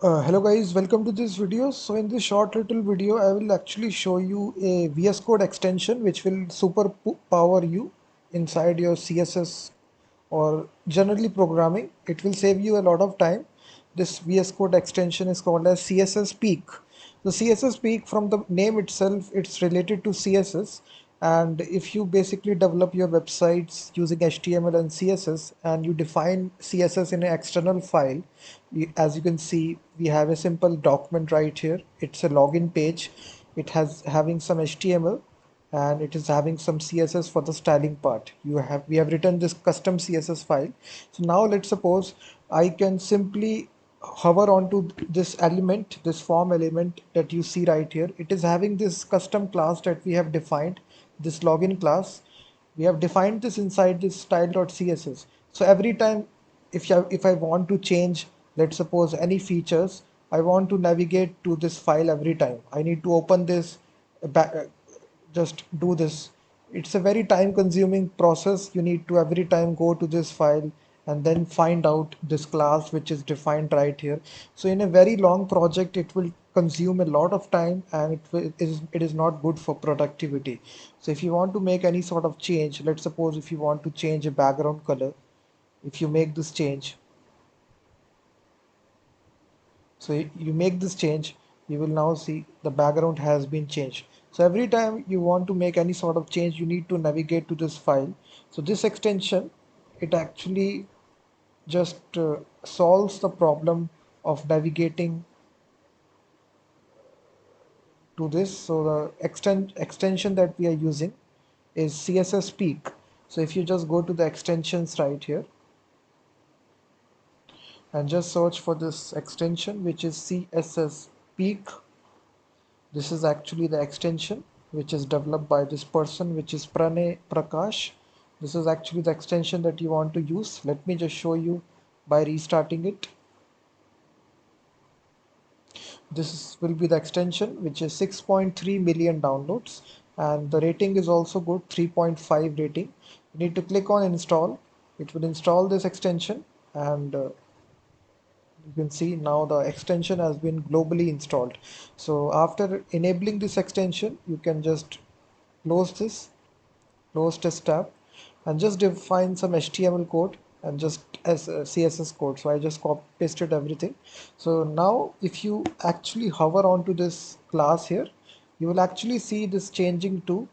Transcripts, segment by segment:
Hello guys, welcome to this video. So in this short little video, I will actually show you a VS Code extension which will super power you inside your CSS or generally programming. It will save you a lot of time. This VS Code extension is called as CSS Peek. The CSS Peek, from the name itself, it's related to CSS. And if you basically develop your websites using HTML and CSS and you define CSS in an external file, as you can see, we have a simple document right here. It's a login page. It has having some HTML and it is having some CSS for the styling part. We have written this custom CSS file. So now let's suppose I can simply hover onto this element, this form element that you see right here. It is having this custom class that we have defined, this login class. We have defined this inside this style.css. So every time if I want to change, let's suppose, any features, I want to navigate to this file every time. I need to open this back, just do this. It's a very time consuming process. You need to every time go to this file and then find out this class which is defined right here. So in a very long project it will consume a lot of time, and it is not good for productivity. So if you want to make any sort of change, let's suppose if you want to change a background color, if you make this change, so you make this change, you will now see the background has been changed. So every time you want to make any sort of change, you need to navigate to this file. So this extension, it actually just solves the problem of navigating to this. So the extension that we are using is CSS Peek. So if you just go to the extensions right here and just search for this extension, which is CSS Peek. This is actually the extension which is developed by this person, which is Pranay Prakash. This is actually the extension that you want to use. Let me just show you by restarting it. This will be the extension, which is 6.3 million downloads, and the rating is also good, 3.5 rating. You need to click on install. It will install this extension, and you can see now the extension has been globally installed. So after enabling this extension, you can just close this, close this tab, and just define some HTML code and just as a CSS code. So I just copy pasted everything. So now if you actually hover onto this class here, you will actually see this changing to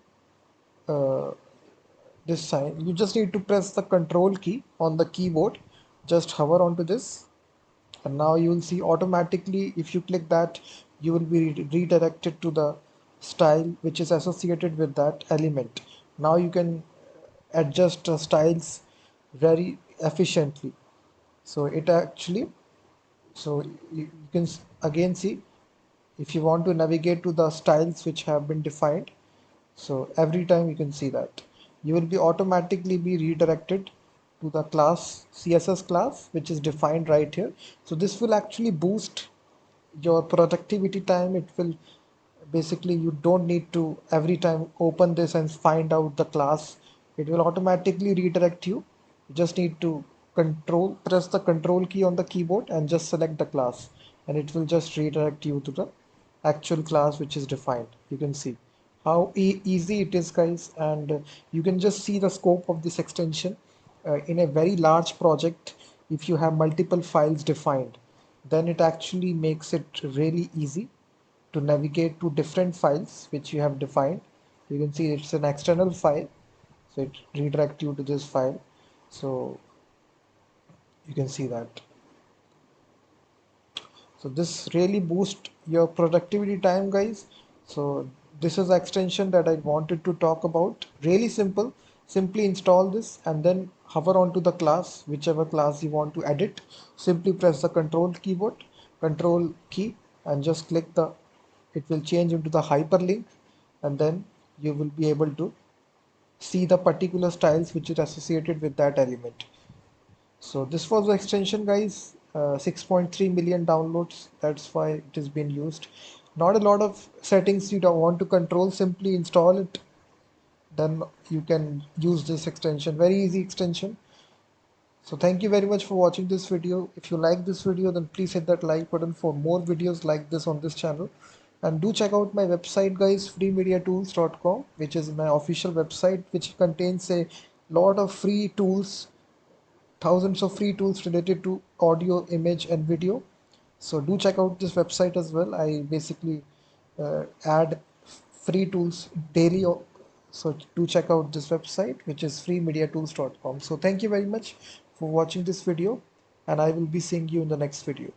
uh, this sign. You just need to press the control key on the keyboard, just hover onto this, and now you will see automatically, if you click that, you will be redirected to the style which is associated with that element. Now you can adjust the styles very efficiently. So it actually, so you can again see, if you want to navigate to the styles which have been defined, so every time you can see that you will be automatically be redirected to the class, CSS class, which is defined right here. So this will actually boost your productivity time. It will basically, you don't need to every time open this and find out the class. It will automatically redirect you. You just need to press the control key on the keyboard and just select the class, and it will just redirect you to the actual class which is defined. You can see how easy it is, guys, and you can just see the scope of this extension in a very large project. If you have multiple files defined, then it actually makes it really easy to navigate to different files which you have defined. You can see it's an external file, so it redirects you to this file. So you can see that. So this really boosts your productivity time, guys. So this is the extension that I wanted to talk about. Really simple. Simply install this and then hover onto the class, whichever class you want to edit. Simply press the control key, and just click the, it will change into the hyperlink, and then you will be able to see the particular styles which is associated with that element. So this was the extension, guys. 6.3 million downloads. That's why it has been used. Not a lot of settings you don't want to control. Simply install it. Then you can use this extension. Very easy extension. So thank you very much for watching this video. If you like this video, then please hit that like button for more videos like this on this channel. And do check out my website, guys, freemediatools.com, which is my official website, which contains a lot of free tools, thousands of free tools related to audio, image, and video. So do check out this website as well. I basically add free tools daily. So do check out this website, which is freemediatools.com. So thank you very much for watching this video, and I will be seeing you in the next video.